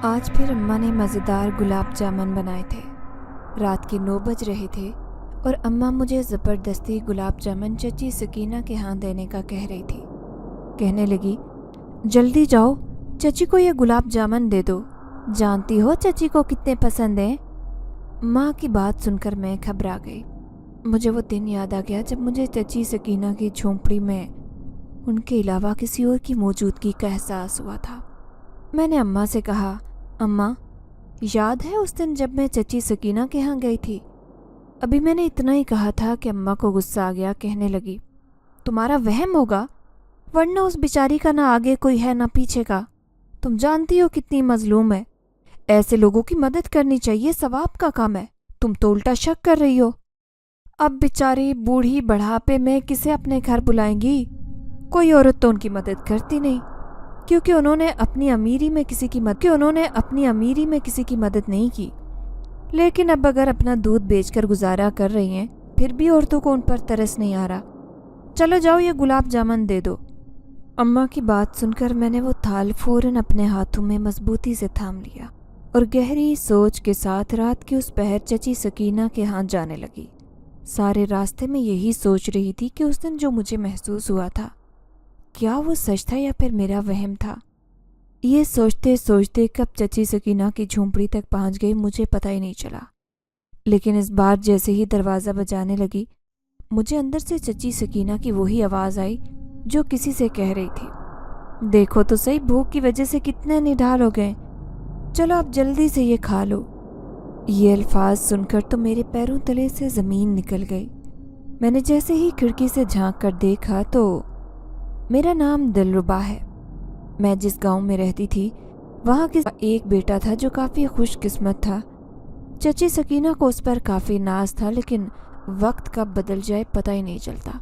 आज फिर अम्मा ने मज़ेदार गुलाब जामुन बनाए थे। रात के 9 बज रहे थे और अम्मा मुझे ज़बरदस्ती गुलाब जामुन चची सकीना के हाथ देने का कह रही थी। कहने लगी, जल्दी जाओ, चची को ये गुलाब जामुन दे दो, जानती हो चची को कितने पसंद हैं। माँ की बात सुनकर मैं घबरा गई। मुझे वो दिन याद आ गया जब मुझे चची सकीना की झोंपड़ी में उनके अलावा किसी और की मौजूदगी का एहसास हुआ था। मैंने अम्मा से कहा, अम्मा, याद है उस दिन जब मैं चची सकीना के यहाँ गई थी? अभी मैंने इतना ही कहा था कि अम्मा को गुस्सा आ गया। कहने लगी, तुम्हारा वहम होगा, वरना उस बेचारी का ना आगे कोई है ना पीछे का। तुम जानती हो कितनी मजलूम है। ऐसे लोगों की मदद करनी चाहिए, सवाब का काम है। तुम तो उल्टा शक कर रही हो। अब बेचारी बूढ़ी बढ़ापे में किसे अपने घर बुलाएंगी? कोई औरत तो उनकी मदद करती नहीं, क्योंकि उन्होंने अपनी अमीरी में किसी की मदद नहीं की। लेकिन अब अगर अपना दूध बेचकर गुजारा कर रही हैं, फिर भी औरतों को उन पर तरस नहीं आ रहा। चलो जाओ, ये गुलाब जामुन दे दो। अम्मा की बात सुनकर मैंने वो थाल फौरन अपने हाथों में मजबूती से थाम लिया और गहरी सोच के साथ रात की उस पहर चची सकीना के हाथ जाने लगी। सारे रास्ते में यही सोच रही थी कि उस दिन जो मुझे महसूस हुआ था, क्या वो सच था या फिर मेरा वहम था। ये सोचते सोचते कब चची सकीना की झोंपड़ी तक पहुंच गई मुझे पता ही नहीं चला। लेकिन इस बार जैसे ही दरवाज़ा बजाने लगी, मुझे अंदर से चची सकीना की वही आवाज़ आई जो किसी से कह रही थी, देखो तो सही, भूख की वजह से कितने निढाल हो गए, चलो अब जल्दी से ये खा लो। ये अल्फाज सुनकर तो मेरे पैरों तले से ज़मीन निकल गई। मैंने जैसे ही खिड़की से झांक कर देखा तो मेरा नाम दिलरुबा है। मैं जिस गांव में रहती थी वहाँ के एक बेटा था जो काफ़ी खुशकिस्मत था। चची सकीना को उस पर काफ़ी नाज था, लेकिन वक्त कब बदल जाए पता ही नहीं चलता।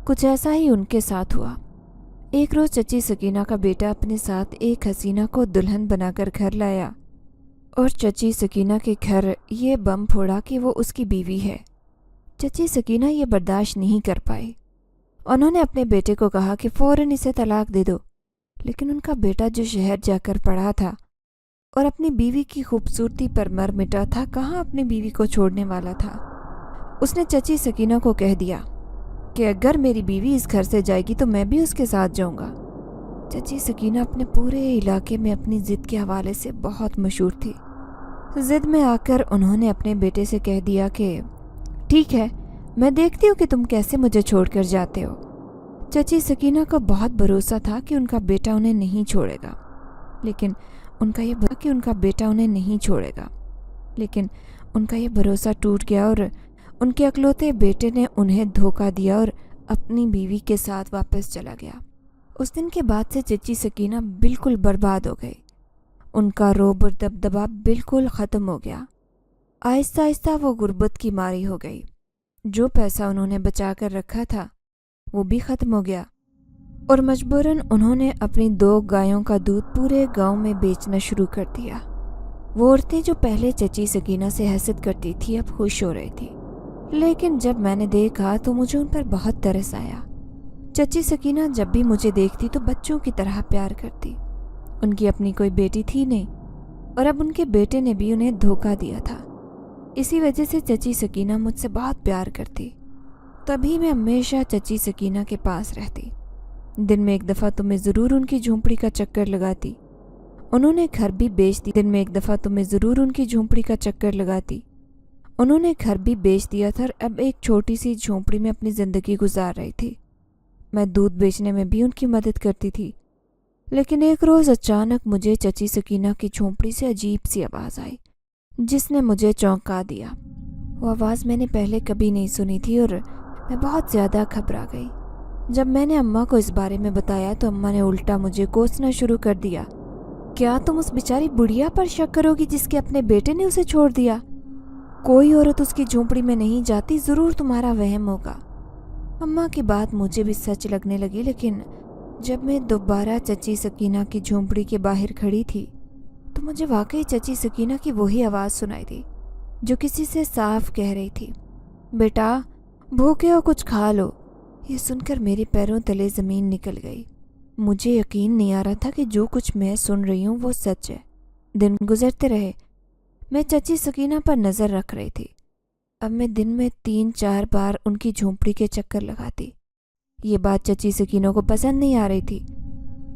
कुछ ऐसा ही उनके साथ हुआ। एक रोज़ चची सकीना का बेटा अपने साथ एक हसीना को दुल्हन बनाकर घर लाया और चची सकीना के घर ये बम फोड़ा कि वो उसकी बीवी है। चची सकीना ये बर्दाश्त नहीं कर पाई। उन्होंने अपने बेटे को कहा कि फ़ौरन इसे तलाक दे दो, लेकिन उनका बेटा जो शहर जाकर पढ़ा था और अपनी बीवी की खूबसूरती पर मर मिटा था, कहाँ अपनी बीवी को छोड़ने वाला था। उसने चची सकीना को कह दिया कि अगर मेरी बीवी इस घर से जाएगी तो मैं भी उसके साथ जाऊंगा। चची सकीना अपने पूरे इलाके में अपनी ज़िद के हवाले से बहुत मशहूर थी। ज़िद में आकर उन्होंने अपने बेटे से कह दिया कि ठीक है, मैं देखती हूँ कि तुम कैसे मुझे छोड़कर जाते हो। चची सकीना को बहुत भरोसा था कि उनका बेटा उन्हें नहीं छोड़ेगा, लेकिन उनका ये भरोसा टूट गया और उनके अकलौते बेटे ने उन्हें धोखा दिया और अपनी बीवी के साथ वापस चला गया। उस दिन के बाद से चची सकीना बिल्कुल बर्बाद हो गई। उनका रोब और दबदबा बिल्कुल ख़त्म हो गया। आहिस्ता आहिस्ता वो गुर्बत की मारी हो गई। जो पैसा उन्होंने बचा कर रखा था वो भी ख़त्म हो गया और मजबूरन उन्होंने अपनी 2 गायों का दूध पूरे गांव में बेचना शुरू कर दिया। वो औरतें जो पहले चची सकीना से हसद करती थी अब खुश हो रही थी, लेकिन जब मैंने देखा तो मुझे उन पर बहुत तरस आया। चची सकीना जब भी मुझे देखती तो बच्चों की तरह प्यार करती। उनकी अपनी कोई बेटी थी नहीं और अब उनके बेटे ने भी उन्हें धोखा दिया था। इसी वजह से चची सकीना मुझसे बहुत प्यार करती। तभी मैं हमेशा चची सकीना के पास रहती। दिन में एक दफ़ा तो मैं ज़रूर उनकी झोंपड़ी का चक्कर लगाती। उन्होंने घर भी बेच दिया था और अब एक छोटी सी झोंपड़ी में अपनी ज़िंदगी गुजार रही थी। मैं दूध बेचने में भी उनकी मदद करती थी। लेकिन एक रोज़ अचानक मुझे चची सकीना की झोंपड़ी से अजीब सी आवाज़ आई जिसने मुझे चौंका दिया। वो आवाज़ मैंने पहले कभी नहीं सुनी थी और मैं बहुत ज़्यादा घबरा गई। जब मैंने अम्मा को इस बारे में बताया तो अम्मा ने उल्टा मुझे कोसना शुरू कर दिया। क्या तुम उस बेचारी बुढ़िया पर शक करोगी जिसके अपने बेटे ने उसे छोड़ दिया? कोई औरत उसकी झोंपड़ी में नहीं जाती, ज़रूर तुम्हारा वहम होगा। अम्मा की बात मुझे भी सच लगने लगी, लेकिन जब मैं दोबारा चची सकीना की झोंपड़ी के बाहर खड़ी थी तो मुझे वाकई चची सकीना की वही आवाज़ सुनाई दी जो किसी से साफ कह रही थी, बेटा भूखे हो, कुछ खा लो। ये सुनकर मेरे पैरों तले ज़मीन निकल गई। मुझे यकीन नहीं आ रहा था कि जो कुछ मैं सुन रही हूँ वो सच है। दिन गुजरते रहे। मैं चची सकीना पर नज़र रख रही थी। अब मैं दिन में 3-4 बार उनकी झोंपड़ी के चक्कर लगाती। ये बात चची सकीना को पसंद नहीं आ रही थी।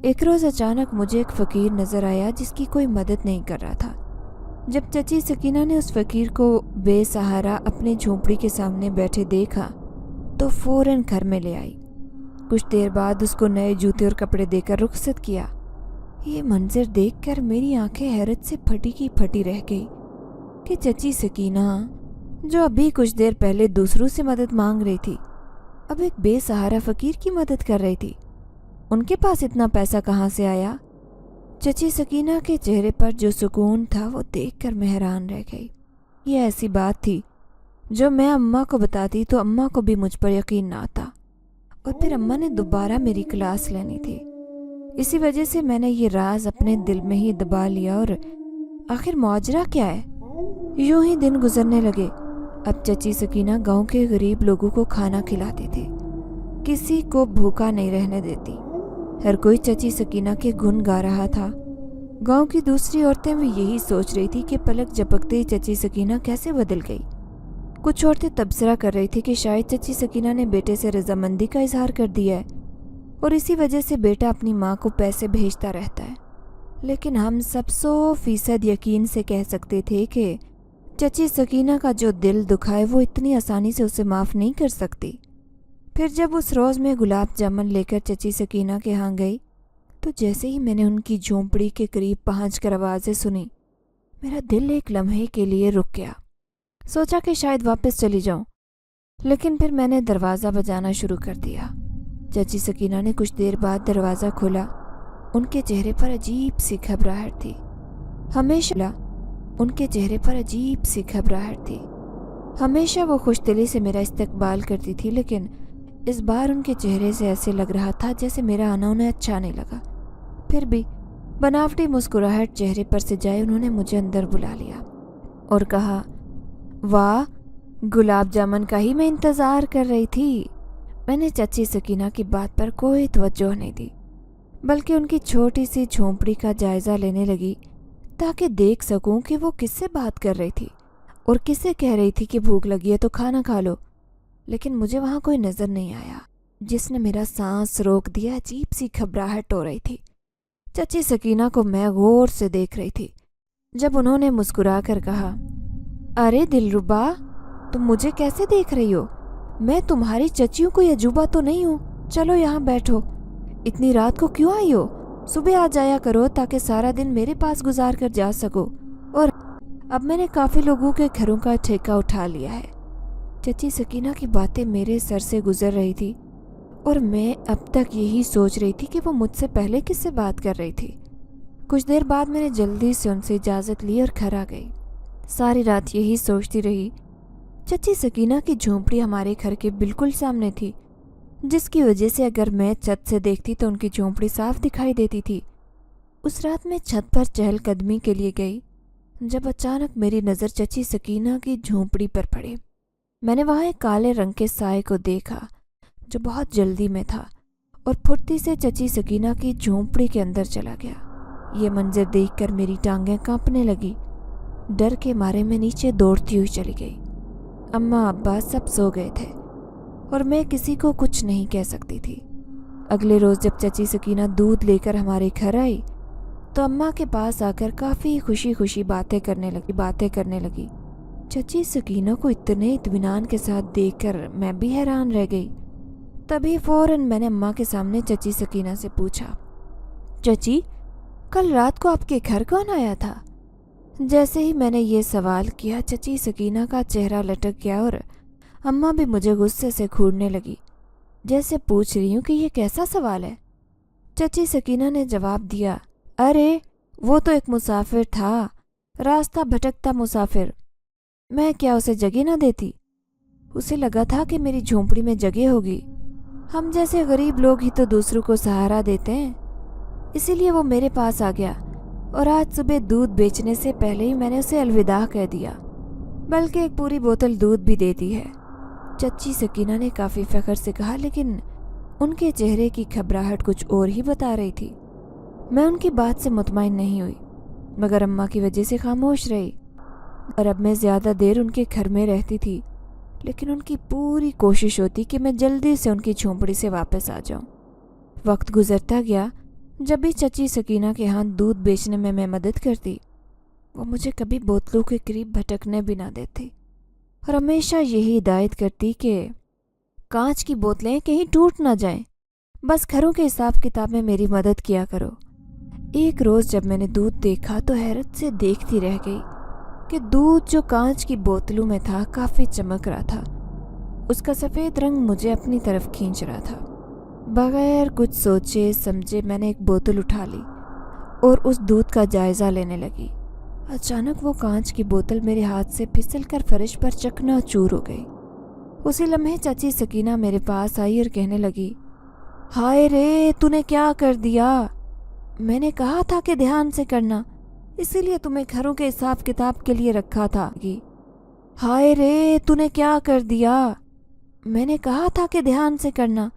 एक रोज़ अचानक मुझे एक फ़कीर नज़र आया जिसकी कोई मदद नहीं कर रहा था। जब चची सकीना ने उस फ़कीर को बेसहारा अपने झोंपड़ी के सामने बैठे देखा तो फ़ौरन घर में ले आई। कुछ देर बाद उसको नए जूते और कपड़े देकर रुखसत किया। ये मंजर देखकर मेरी आंखें हैरत से फटी की फटी रह गई कि चची सकीना, जो अभी कुछ देर पहले दूसरों से मदद मांग रही थी, अब एक बेसहारा फ़कीर की मदद कर रही थी। उनके पास इतना पैसा कहाँ से आया? चची सकीना के चेहरे पर जो सुकून था वो देखकर मैं हैरान रह गई। ये ऐसी बात थी जो मैं अम्मा को बताती तो अम्मा को भी मुझ पर यकीन ना आता और फिर अम्मा ने दोबारा मेरी क्लास लेनी थी। इसी वजह से मैंने ये राज अपने दिल में ही दबा लिया। और आखिर माजरा क्या है? यूं ही दिन गुजरने लगे। अब चची सकीना गांव के गरीब लोगों को खाना खिलाती थी, किसी को भूखा नहीं रहने देती। हर कोई चची सकीना के गुण गा रहा था। गांव की दूसरी औरतें भी यही सोच रही थी कि पलक झपकते ही चची सकीना कैसे बदल गई। कुछ औरतें तबसरा कर रही थी कि शायद चची सकीना ने बेटे से रजामंदी का इजहार कर दिया है और इसी वजह से बेटा अपनी माँ को पैसे भेजता रहता है। लेकिन हम सब 100% यकीन से कह सकते थे कि चची सकीना का जो दिल दुखा है वो इतनी आसानी से उसे माफ़ नहीं कर सकती। फिर जब उस रोज़ में गुलाब जामुन लेकर चची सकीना के यहाँ गई तो जैसे ही मैंने उनकी झोंपड़ी के करीब पहुंचकर आवाज़ें सुनी, मेरा दिल एक लम्हे के लिए रुक गया। सोचा कि शायद वापस चली जाऊं, लेकिन फिर मैंने दरवाज़ा बजाना शुरू कर दिया। चची सकीना ने कुछ देर बाद दरवाज़ा खोला। उनके चेहरे पर अजीब सी घबराहट थी। हमेशा वो खुशदिली से मेरा इस्तकबाल करती थी, लेकिन इस बार उनके चेहरे से ऐसे लग रहा था जैसे मेरा आना उन्हें अच्छा नहीं लगा। फिर भी बनावटी मुस्कुराहट चेहरे पर से जाए उन्होंने मुझे अंदर बुला लिया और कहा, वाह, गुलाब जामुन का ही मैं इंतज़ार कर रही थी। मैंने चची सकीना की बात पर कोई तवज्जो नहीं दी, बल्कि उनकी छोटी सी झोंपड़ी का जायज़ा लेने लगी ताकि देख सकूं कि वो किससे बात कर रही थी और किससे कह रही थी कि भूख लगी है तो खाना खा लो। लेकिन मुझे वहाँ कोई नज़र नहीं आया, जिसने मेरा सांस रोक दिया। अजीब सी घबराहट हो रही थी। चची सकीना को मैं गौर से देख रही थी जब उन्होंने मुस्कुरा कर कहा, अरे दिलरुबा, तुम मुझे कैसे देख रही हो? मैं तुम्हारी चचियों को अजूबा तो नहीं हूँ। चलो यहाँ बैठो। इतनी रात को क्यों आई हो? सुबह आ जाया करो ताकि सारा दिन मेरे पास गुजार कर जा सको। और अब मैंने काफ़ी लोगों के घरों का ठेका उठा लिया है। चची सकीना की बातें मेरे सर से गुजर रही थी और मैं अब तक यही सोच रही थी कि वो मुझसे पहले किससे बात कर रही थी। कुछ देर बाद मैंने जल्दी से उनसे इजाज़त ली और घर आ गई। सारी रात यही सोचती रही। चची सकीना की झोंपड़ी हमारे घर के बिल्कुल सामने थी, जिसकी वजह से अगर मैं छत से देखती तो उनकी झोंपड़ी साफ दिखाई देती थी। उस रात मैं छत पर चहलकदमी के लिए गई जब अचानक मेरी नज़र चची सकीना की झोंपड़ी पर पड़ी। मैंने वहाँ एक काले रंग के साए को देखा जो बहुत जल्दी में था और फुर्ती से चची सकीना की झोंपड़ी के अंदर चला गया। ये मंजर देखकर मेरी टांगें कांपने लगी। डर के मारे मैं नीचे दौड़ती हुई चली गई। अम्मा अब्बा सब सो गए थे और मैं किसी को कुछ नहीं कह सकती थी। अगले रोज़ जब चची सकीना दूध लेकर हमारे घर आई तो अम्मा के पास आकर काफ़ी खुशी खुशी बातें करने लगी। चची सकीना को इतने इत्मीनान के साथ देखकर मैं भी हैरान रह गई। तभी फ़ौरन मैंने अम्मा के सामने चची सकीना से पूछा, चची, कल रात को आपके घर कौन आया था? जैसे ही मैंने ये सवाल किया, चची सकीना का चेहरा लटक गया और अम्मा भी मुझे गुस्से से घूरने लगी, जैसे पूछ रही हूँ कि ये कैसा सवाल है। चची सकीना ने जवाब दिया, अरे वो तो एक मुसाफिर था, रास्ता भटकता मुसाफिर। मैं क्या उसे जगह ना देती? उसे लगा था कि मेरी झोंपड़ी में जगह होगी। हम जैसे गरीब लोग ही तो दूसरों को सहारा देते हैं, इसीलिए वो मेरे पास आ गया और आज सुबह दूध बेचने से पहले ही मैंने उसे अलविदा कह दिया, बल्कि एक पूरी बोतल दूध भी दे दी है। चची सकीना ने काफ़ी फ़ख्र से कहा, लेकिन उनके चेहरे की घबराहट कुछ और ही बता रही थी। मैं उनकी बात से मुतमईन नहीं हुई। मगर अम्मा की वजह से खामोश रही। और अब मैं ज़्यादा देर उनके घर में रहती थी, लेकिन उनकी पूरी कोशिश होती कि मैं जल्दी से उनकी झोंपड़ी से वापस आ जाऊं। वक्त गुजरता गया। जब भी चची सकीना के हाथ दूध बेचने में मैं मदद करती, वो मुझे कभी बोतलों के करीब भटकने भी ना देती और हमेशा यही हिदायत करती कि कांच की बोतलें कहीं टूट ना जाएं, बस घरों के हिसाब किताब में मेरी मदद किया करो। एक रोज़ जब मैंने दूध देखा तो हैरत से देखती रह गई कि दूध जो कांच की बोतलों में था काफ़ी चमक रहा था। उसका सफ़ेद रंग मुझे अपनी तरफ खींच रहा था। बगैर कुछ सोचे समझे मैंने एक बोतल उठा ली और उस दूध का जायज़ा लेने लगी। अचानक वो कांच की बोतल मेरे हाथ से फिसलकर फर्श पर चकनाचूर हो गई। उसी लम्हे चाची सकीना मेरे पास आई और कहने लगी, हाय रे, तूने क्या कर दिया? मैंने कहा था कि ध्यान से करना, इसीलिए तुम्हें घरों के हिसाब किताब के लिए रखा था। हाय रे, तूने क्या कर दिया? मैंने कहा था कि ध्यान से करना,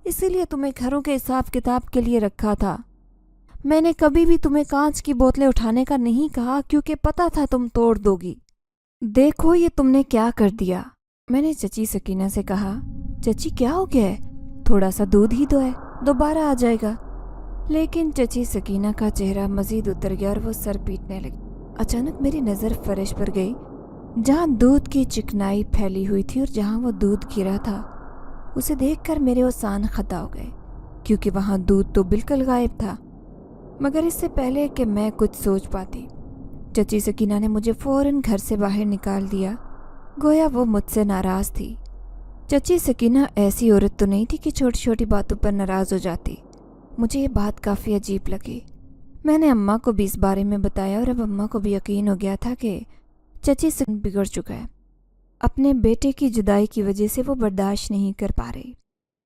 इसीलिए तुम्हें घरों के हिसाब किताब के लिए रखा था। मैंने कभी भी तुम्हें कांच की बोतलें उठाने का नहीं कहा, क्योंकि पता था तुम तोड़ दोगी। देखो ये तुमने क्या कर दिया। मैंने चची सकीना से कहा, चची क्या हो गया है? थोड़ा सा दूध ही तो है, दोबारा आ जाएगा। लेकिन चची सकीना का चेहरा मजीद उतर गया और वो सर पीटने लगी। अचानक मेरी नज़र फर्श पर गई, जहाँ दूध की चिकनाई फैली हुई थी और जहाँ वो दूध गिरा था, उसे देखकर मेरे ओसान खता हो गए, क्योंकि वहाँ दूध तो बिल्कुल गायब था। मगर इससे पहले कि मैं कुछ सोच पाती, चची सकीना ने मुझे फ़ौरन घर से बाहर निकाल दिया, गोया वो मुझसे नाराज़ थी। चची सकीना ऐसी औरत तो नहीं थी कि छोटी छोटी बातों पर नाराज़ हो जाती। मुझे ये बात काफ़ी अजीब लगी। मैंने अम्मा को भी इस बारे में बताया और अब अम्मा को भी यकीन हो गया था कि चची सकीना बिगड़ चुका है। अपने बेटे की जुदाई की वजह से वो बर्दाश्त नहीं कर पा रही।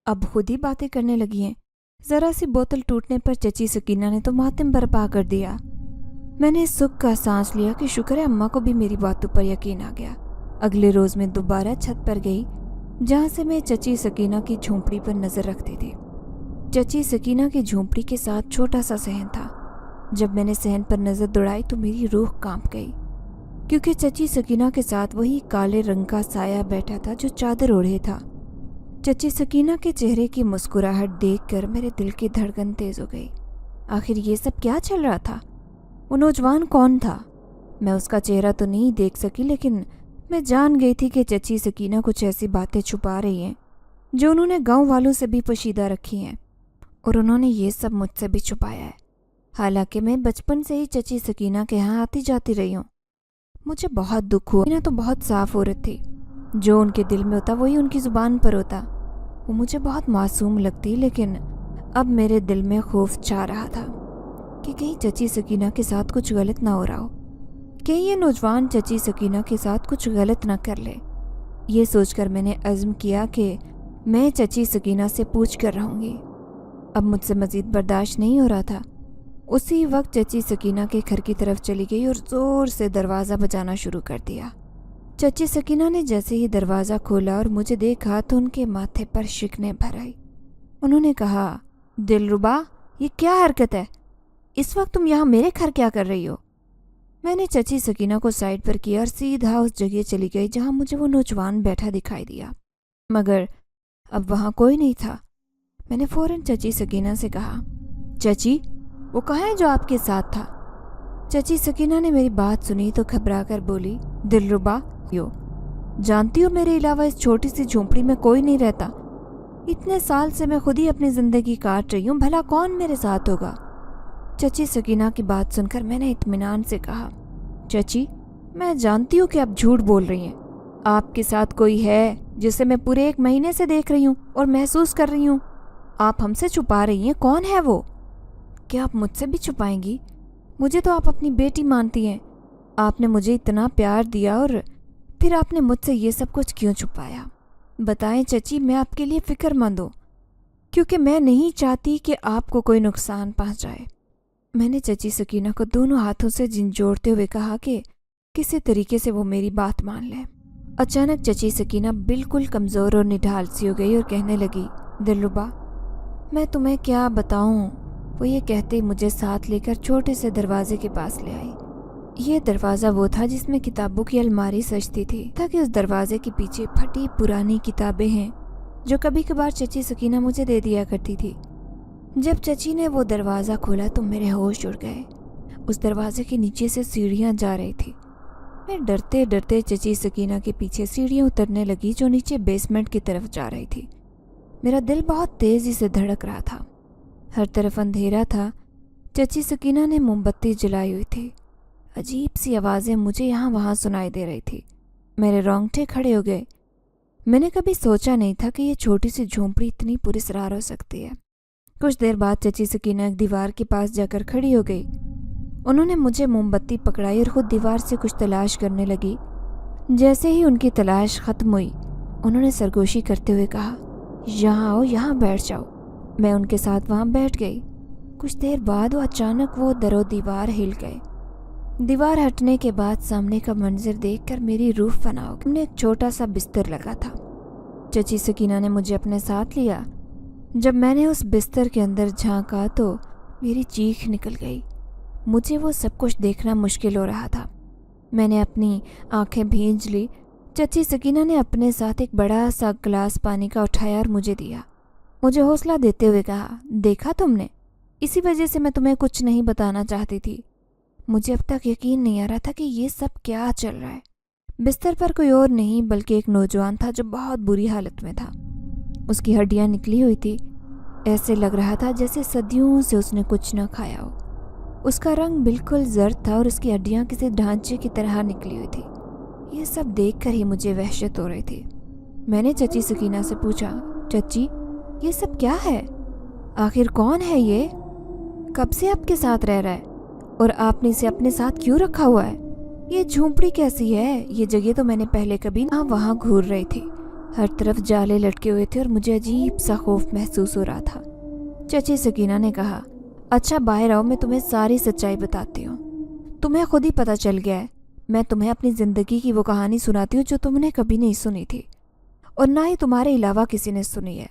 अब खुद ही बातें करने लगी हैं। ज़रा सी बोतल टूटने पर चची सकीना ने तो मातम बर्पा कर दिया। मैंने सुख का सांस लिया कि शुक्र है अम्मा को भी मेरी बातों पर यकीन आ गया। अगले रोज़ मैं दोबारा छत पर गई, जहाँ से मैं चची सकीना की झोंपड़ी पर नज़र रखती थी। चची सकीना की झोंपड़ी के साथ छोटा सा सहन था। जब मैंने सहन पर नज़र दौड़ाई तो मेरी रूह कांप गई, क्योंकि चची सकीना के साथ वही काले रंग का साया बैठा था जो चादर ओढ़े था। चची सकीना के चेहरे की मुस्कुराहट देखकर मेरे दिल की धड़कन तेज हो गई। आखिर ये सब क्या चल रहा था? वो नौजवान कौन था? मैं उसका चेहरा तो नहीं देख सकी, लेकिन मैं जान गई थी कि चची सकीना कुछ ऐसी बातें छुपा रही हैं जो उन्होंने गांव वालों से भी पोशीदा रखी हैं, और उन्होंने ये सब मुझसे भी छुपाया है। हालांकि मैं बचपन से ही चची सकीना के यहाँ आती जाती रही हूँ। मुझे बहुत दुख हुआ। सकीना तो बहुत साफ औरत थी, जो उनके दिल में होता वही उनकी ज़ुबान पर होता। वो मुझे बहुत मासूम लगती, लेकिन अब मेरे दिल में खौफ छा रहा था कि कहीं चची सकीना के साथ कुछ गलत ना हो रहा हो, कहीं ये नौजवान चची सकीना के साथ कुछ गलत ना कर ले। ये सोचकर मैंने अज़्म किया कि मैं चची सकीना से पूछ कर रहूँगी। अब मुझसे मज़ीद बर्दाश्त नहीं हो रहा था। उसी वक्त चची सकीना के घर की तरफ चली गई और ज़ोर से दरवाज़ा बजाना शुरू कर दिया। चची सकीना ने जैसे ही दरवाज़ा खोला और मुझे देखा तो उनके माथे पर शिकने भर आई। उन्होंने कहा, दिलरुबा, ये क्या हरकत है? इस वक्त तुम यहाँ मेरे घर क्या कर रही हो? मैंने चची सकीना को साइड पर किया और सीधा उस जगह चली गई जहाँ मुझे वो नौजवान बैठा दिखाई दिया, मगर अब वहाँ कोई नहीं था। मैंने फ़ौरन चची सकीना से कहा, चची, वो कहाँ है जो आपके साथ था? चची सकीना ने मेरी बात सुनी तो घबरा कर बोली, दिलरुबा, यो जानती हो मेरे अलावा इस छोटी सी झोंपड़ी में कोई नहीं रहता। इतने साल से मैं खुद ही अपनी ज़िंदगी काट रही हूँ, भला कौन मेरे साथ होगा? चची सकीना की बात सुनकर मैंने इत्मीनान से कहा, चची, मैं जानती हूँ कि आप झूठ बोल रही हैं। आपके साथ कोई है जिसे मैं पूरे 1 महीने से देख रही हूँ और महसूस कर रही हूँ। आप हमसे छुपा रही हैं। कौन है वो? क्या आप मुझसे भी छुपाएंगी? मुझे तो आप अपनी बेटी मानती हैं। आपने मुझे इतना प्यार दिया और फिर आपने मुझसे ये सब कुछ क्यों छुपाया? बताएं चची, मैं आपके लिए फ़िक्रमंद हूँ, क्योंकि मैं नहीं चाहती कि आपको कोई नुकसान पहुँचाए। मैंने चची सकीना को दोनों हाथों से झंझोड़ते हुए कहा कि किसी तरीके से वो मेरी बात मान ले। अचानक चची सकीना बिल्कुल कमज़ोर और निढाल सी हो गई और कहने लगी, दिलरुबा, मैं तुम्हें क्या बताऊँ, وہ یہ کہتے مجھے ساتھ لے کر چھوٹے سے دروازے کے پاس لے آئی۔ یہ دروازہ وہ تھا جس میں کتابوں کی الماری سجتی تھی، تاکہ اس دروازے کے پیچھے پھٹی پرانی کتابیں ہیں جو کبھی کبھار چچی سکینہ مجھے دے دیا کرتی تھی۔ جب چچی نے وہ دروازہ کھولا تو میرے ہوش اڑ گئے۔ اس دروازے کے نیچے سے سیڑھیاں جا رہی تھی۔ میں ڈرتے ڈرتے چچی سکینہ کے پیچھے سیڑھیاں اترنے لگی جو نیچے بیسمنٹ کی طرف جا رہی تھی۔ میرا دل بہت تیزی سے دھڑک رہا تھا۔ ہر طرف اندھیرا تھا۔ چچی سکینہ نے موم بتی جلائی ہوئی تھی۔ عجیب سی آوازیں مجھے یہاں وہاں سنائی دے رہی تھی۔ میرے رونگٹے کھڑے ہو گئے۔ میں نے کبھی سوچا نہیں تھا کہ یہ چھوٹی سی جھونپڑی اتنی پراسرار ہو سکتی ہے۔ کچھ دیر بعد چچی سکینہ ایک دیوار کے پاس جا کر کھڑی ہو گئی۔ انہوں نے مجھے موم بتی پکڑائی اور خود دیوار سے کچھ تلاش کرنے لگی۔ جیسے ہی ان کی تلاش ختم ہوئی، انہوں نے سرگوشی کرتے ہوئے کہا، یہاں آؤ، یہاں بیٹھ جاؤ۔ میں ان کے ساتھ وہاں بیٹھ گئی۔ کچھ دیر بعد اچانک وہ در و دیوار ہل گئے۔ دیوار ہٹنے کے بعد سامنے کا منظر دیکھ کر میری روح فنا ہو گئی۔ ہم نے ایک چھوٹا سا بستر لگا تھا۔ چچی سکینہ نے مجھے اپنے ساتھ لیا۔ جب میں نے اس بستر کے اندر جھانکا تو میری چیخ نکل گئی۔ مجھے وہ سب کچھ دیکھنا مشکل ہو رہا تھا۔ میں نے اپنی آنکھیں بھیج لی۔ چچی سکینہ نے اپنے ساتھ ایک بڑا سا گلاس پانی کا اٹھایا اور مجھے دیا۔ مجھے حوصلہ دیتے ہوئے کہا، دیکھا تم نے، اسی وجہ سے میں تمہیں کچھ نہیں بتانا چاہتی تھی۔ مجھے اب تک یقین نہیں آ رہا تھا کہ یہ سب کیا چل رہا ہے۔ بستر پر کوئی اور نہیں بلکہ ایک نوجوان تھا جو بہت بری حالت میں تھا۔ اس کی ہڈیاں نکلی ہوئی تھی۔ ایسے لگ رہا تھا جیسے صدیوں سے اس نے کچھ نہ کھایا ہو۔ اس کا رنگ بالکل زرد تھا اور اس کی ہڈیاں کسی ڈھانچے کی طرح نکلی ہوئی تھی۔ یہ سب دیکھ کر ہی مجھے وحشت ہو رہی تھی۔ میں نے چچی سکینہ سے پوچھا، چچی یہ سب کیا ہے؟ آخر کون ہے یہ؟ کب سے آپ کے ساتھ رہ رہا ہے؟ اور آپ نے اسے اپنے ساتھ کیوں رکھا ہوا ہے؟ یہ جھونپڑی کیسی ہے؟ یہ جگہ تو میں نے پہلے کبھی نہ وہاں گھور رہی تھی۔ ہر طرف جالے لٹکے ہوئے تھے اور مجھے عجیب سا خوف محسوس ہو رہا تھا۔ چچی سکینہ نے کہا، اچھا باہر آؤ، میں تمہیں ساری سچائی بتاتی ہوں۔ تمہیں خود ہی پتہ چل گیا ہے۔ میں تمہیں اپنی زندگی کی وہ کہانی سناتی ہوں جو تم نے کبھی نہیں سنی تھی اور نہ ہی تمہارے علاوہ کسی نے سنی ہے۔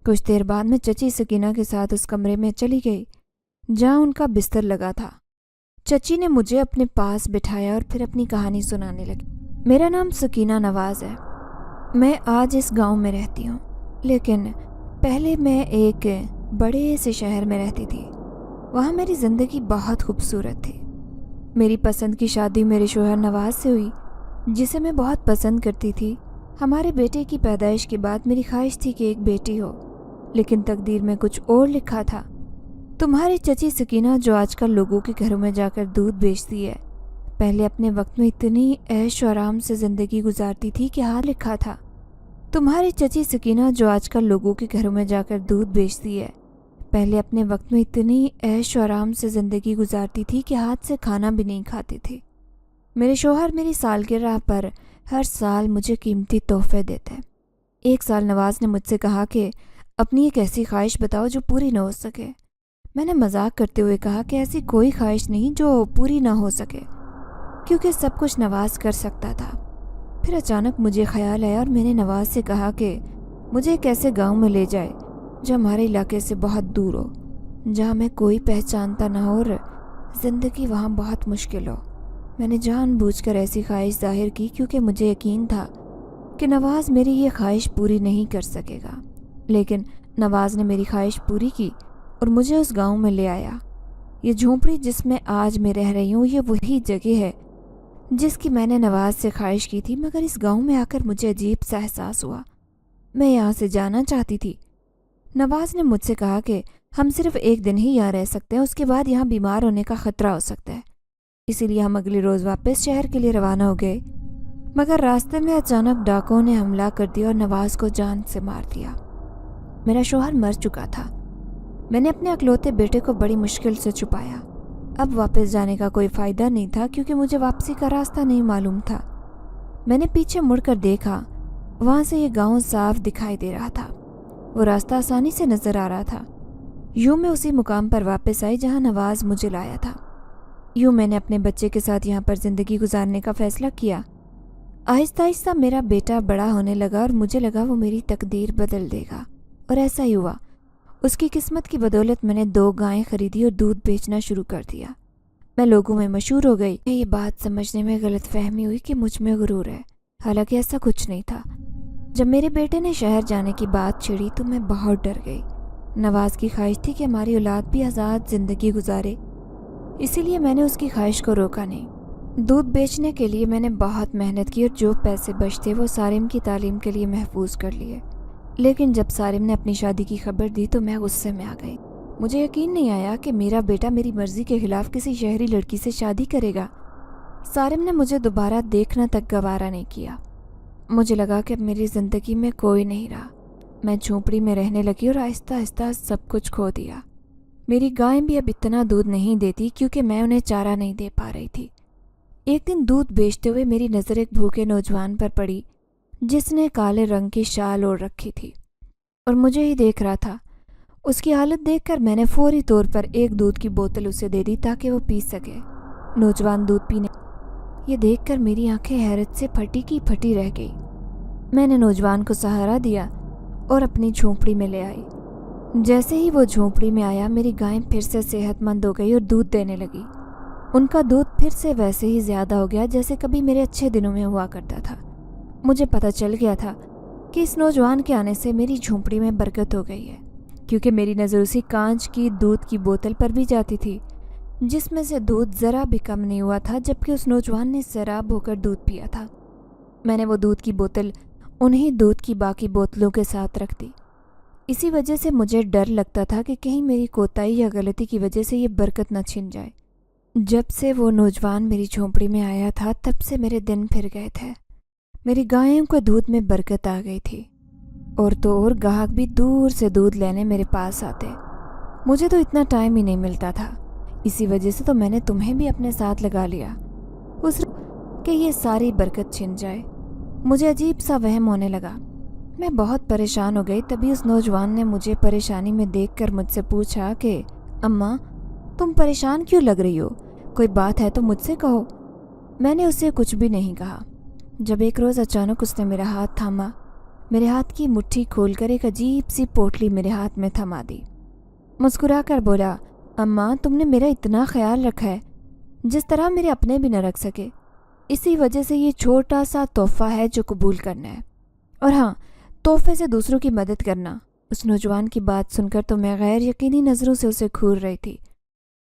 کچھ دیر بعد میں چچی سکینہ کے ساتھ اس کمرے میں چلی گئی جہاں ان کا بستر لگا تھا۔ چچی نے مجھے اپنے پاس بٹھایا اور پھر اپنی کہانی سنانے لگی۔ میرا نام سکینہ نواز ہے۔ میں آج اس گاؤں میں رہتی ہوں، لیکن پہلے میں ایک بڑے سے شہر میں رہتی تھی۔ وہاں میری زندگی بہت خوبصورت تھی۔ میری پسند کی شادی میرے شوہر نواز سے ہوئی، جسے میں بہت پسند کرتی تھی۔ ہمارے بیٹے کی پیدائش کے بعد میری خواہش تھی کہ ایک بیٹی ہو، لیکن تقدیر میں کچھ اور لکھا تھا۔ تمہاری چچی سکینہ جو آج کل لوگوں کے گھروں میں جا کر دودھ بیچتی ہے، پہلے اپنے وقت میں اتنی عیش و آرام سے زندگی گزارتی تھی کہ ہاں لکھا تھا، تمہاری چچی سکینہ جو آج کل لوگوں کے گھروں میں جا کر دودھ بیچتی ہے، پہلے اپنے وقت میں اتنی عیش و آرام سے زندگی گزارتی تھی کہ ہاتھ سے کھانا بھی نہیں کھاتی تھی۔ میرے شوہر میری سالگرہ پر ہر سال مجھے قیمتی تحفے دیتے۔ ایک سال نواز نے مجھ سے کہا کہ اپنی ایک ایسی خواہش بتاؤ جو پوری نہ ہو سکے۔ میں نے مذاق کرتے ہوئے کہا کہ ایسی کوئی خواہش نہیں جو پوری نہ ہو سکے، کیونکہ سب کچھ نواز کر سکتا تھا۔ پھر اچانک مجھے خیال آیا اور میں نے نواز سے کہا کہ مجھے ایک ایسے گاؤں میں لے جائے جو ہمارے علاقے سے بہت دور ہو، جہاں میں کوئی پہچانتا نہ ہو اور زندگی وہاں بہت مشکل ہو۔ میں نے جان بوجھ کر ایسی خواہش ظاہر کی کیونکہ مجھے یقین تھا کہ نواز میری یہ خواہش پوری نہیں کر سکے گا، لیکن نواز نے میری خواہش پوری کی اور مجھے اس گاؤں میں لے آیا۔ یہ جھونپڑی جس میں آج میں رہ رہی ہوں یہ وہی جگہ ہے جس کی میں نے نواز سے خواہش کی تھی، مگر اس گاؤں میں آ کر مجھے عجیب سا احساس ہوا۔ میں یہاں سے جانا چاہتی تھی۔ نواز نے مجھ سے کہا کہ ہم صرف ایک دن ہی یہاں رہ سکتے ہیں، اس کے بعد یہاں بیمار ہونے کا خطرہ ہو سکتا ہے، اسی لیے ہم اگلے روز واپس شہر کے لیے روانہ ہو گئے۔ مگر راستے میں اچانک ڈاکوؤں نے حملہ کر دیا اور نواز کو جان سے مار دیا۔ میرا شوہر مر چکا تھا۔ میں نے اپنے اکلوتے بیٹے کو بڑی مشکل سے چھپایا۔ اب واپس جانے کا کوئی فائدہ نہیں تھا کیونکہ مجھے واپسی کا راستہ نہیں معلوم تھا۔ میں نے پیچھے مڑ کر دیکھا، وہاں سے یہ گاؤں صاف دکھائی دے رہا تھا، وہ راستہ آسانی سے نظر آ رہا تھا۔ یوں میں اسی مقام پر واپس آئی جہاں نواز مجھے لایا تھا۔ یوں میں نے اپنے بچے کے ساتھ یہاں پر زندگی گزارنے کا فیصلہ کیا۔ آہستہ آہستہ میرا بیٹا بڑا ہونے لگا اور مجھے لگا وہ میری تقدیر بدل دے گا، اور ایسا ہی ہوا۔ اس کی قسمت کی بدولت میں نے 2 گائیں خریدی اور دودھ بیچنا شروع کر دیا۔ میں لوگوں میں مشہور ہو گئی۔ یہ بات سمجھنے میں غلط فہمی ہوئی کہ مجھ میں غرور ہے، حالانکہ ایسا کچھ نہیں تھا۔ جب میرے بیٹے نے شہر جانے کی بات چھڑی تو میں بہت ڈر گئی۔ نواز کی خواہش تھی کہ ہماری اولاد بھی آزاد زندگی گزارے، اسی لیے میں نے اس کی خواہش کو روکا نہیں۔ دودھ بیچنے کے لیے میں نے بہت محنت کی اور جو پیسے بچتے وہ سارم کی تعلیم کے لیے محفوظ کر لیے۔ لیکن جب سارم نے اپنی شادی کی خبر دی تو میں غصے میں آ گئی۔ مجھے یقین نہیں آیا کہ میرا بیٹا میری مرضی کے خلاف کسی شہری لڑکی سے شادی کرے گا۔ سارم نے مجھے دوبارہ دیکھنا تک گوارا نہیں کیا۔ مجھے لگا کہ اب میری زندگی میں کوئی نہیں رہا۔ میں جھونپڑی میں رہنے لگی اور آہستہ آہستہ سب کچھ کھو دیا۔ میری گائیں بھی اب اتنا دودھ نہیں دیتی کیونکہ میں انہیں چارہ نہیں دے پا رہی تھی۔ ایک دن دودھ بیچتے ہوئے میری نظر ایک بھوکے نوجوان پر پڑی جس نے کالے رنگ کی شال اوڑھ رکھی تھی اور مجھے ہی دیکھ رہا تھا۔ اس کی حالت دیکھ کر میں نے فوری طور پر ایک دودھ کی بوتل اسے دے دی تاکہ وہ پی سکے۔ نوجوان دودھ پینے یہ دیکھ کر میری آنکھیں حیرت سے پھٹی کی پھٹی رہ گئی۔ میں نے نوجوان کو سہارا دیا اور اپنی جھونپڑی میں لے آئی۔ جیسے ہی وہ جھونپڑی میں آیا میری گائیں پھر سے صحت مند ہو گئی اور دودھ دینے لگی۔ ان کا دودھ پھر سے ویسے ہی زیادہ ہو گیا جیسے کبھی میرے اچھے دنوں میں ہوا کرتا تھا۔ مجھے پتہ چل گیا تھا کہ اس نوجوان کے آنے سے میری جھونپڑی میں برکت ہو گئی ہے، کیونکہ میری نظر اسی کانچ کی دودھ کی بوتل پر بھی جاتی تھی جس میں سے دودھ ذرا بھی کم نہیں ہوا تھا، جبکہ اس نوجوان نے سیراب ہو کر دودھ پیا تھا۔ میں نے وہ دودھ کی بوتل انہی دودھ کی باقی بوتلوں کے ساتھ رکھ دی۔ اسی وجہ سے مجھے ڈر لگتا تھا کہ کہیں میری کوتاہی یا غلطی کی وجہ سے یہ برکت نہ چھن جائے۔ جب سے وہ نوجوان میری جھونپڑی میں آیا تھا تب سے میرے دن پھر گئے تھے۔ میری گائوں کو دودھ میں برکت آ گئی تھی، اور تو اور گاہک بھی دور سے دودھ لینے میرے پاس آتے۔ مجھے تو اتنا ٹائم ہی نہیں ملتا تھا، اسی وجہ سے تو میں نے تمہیں بھی اپنے ساتھ لگا لیا کہ یہ ساری برکت چھن جائے۔ مجھے عجیب سا وہم ہونے لگا۔ میں بہت پریشان ہو گئی۔ تبھی اس نوجوان نے مجھے پریشانی میں دیکھ کر مجھ سے پوچھا کہ اماں تم پریشان کیوں لگ رہی ہو؟ کوئی بات ہے تو مجھ سے کہو۔ میں نے اسے کچھ بھی نہیں کہا۔ جب ایک روز اچانک اس نے میرا ہاتھ تھاما، میرے ہاتھ کی مٹھی کھول کر ایک عجیب سی پوٹلی میرے ہاتھ میں تھما دی۔ مسکرا کر بولا، اماں تم نے میرا اتنا خیال رکھا ہے جس طرح میرے اپنے بھی نہ رکھ سکے، اسی وجہ سے یہ چھوٹا سا تحفہ ہے جو قبول کرنا ہے، اور ہاں تحفے سے دوسروں کی مدد کرنا۔ اس نوجوان کی بات سن کر تو میں غیر یقینی نظروں سے اسے گھور رہی تھی،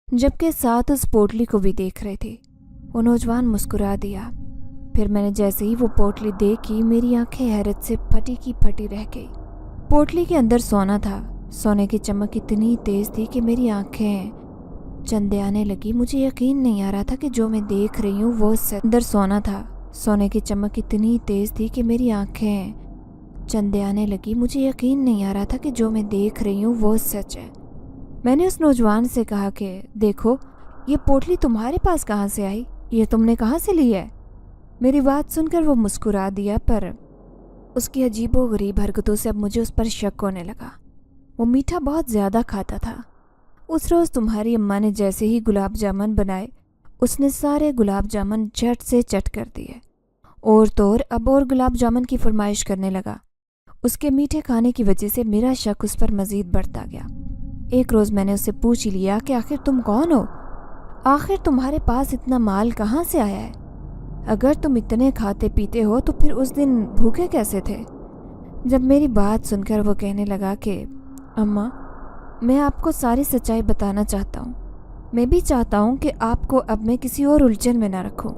جبکہ ساتھ اس پوٹلی کو بھی دیکھ رہی تھی۔ وہ نوجوان مسکرا دیا۔ پھر میں نے جیسے ہی وہ پوٹلی دیکھی میری آنکھیں حیرت سے پھٹی کی پھٹی رہ گئی۔ پوٹلی کے اندر سونا تھا۔ سونے کی چمک اتنی تیز تھی کہ میری آنکھیں چندے آنے لگی۔ مجھے یقین نہیں آ رہا تھا کہ جو میں دیکھ رہی ہوں وہ اندر سونا تھا۔ سونے کی چمک اتنی تیز تھی کہ میری آنکھیں چندے آنے لگی۔ مجھے یقین نہیں آ رہا تھا کہ جو میں دیکھ رہی ہوں وہ سچ ہے۔ میں نے اس نوجوان سے کہا کہ دیکھو یہ پوٹلی تمہارے پاس کہاں سے آئی؟ یہ تم نے کہاں سے لی ہے؟ میری بات سن کر وہ مسکرا دیا، پر اس کی عجیب و غریب حرکتوں سے اب مجھے اس پر شک ہونے لگا۔ وہ میٹھا بہت زیادہ کھاتا تھا۔ اس روز تمہاری اماں نے جیسے ہی گلاب جامن بنائے اس نے سارے گلاب جامن جھٹ سے چٹ کر دیے، اور تو اور اب اور گلاب جامن کی فرمائش کرنے لگا۔ اس کے میٹھے کھانے کی وجہ سے میرا شک اس پر مزید بڑھتا گیا۔ ایک روز میں نے اس سے پوچھ لیا کہ آخر تم کون ہو؟ آخر تمہارے پاس اتنا مال کہاں سے آیا ہے؟ اگر تم اتنے کھاتے پیتے ہو تو پھر اس دن بھوکے کیسے تھے؟ جب میری بات سن کر وہ کہنے لگا کہ اماں میں آپ کو ساری سچائی بتانا چاہتا ہوں۔ میں بھی چاہتا ہوں کہ آپ کو اب میں کسی اور الجھن میں نہ رکھوں،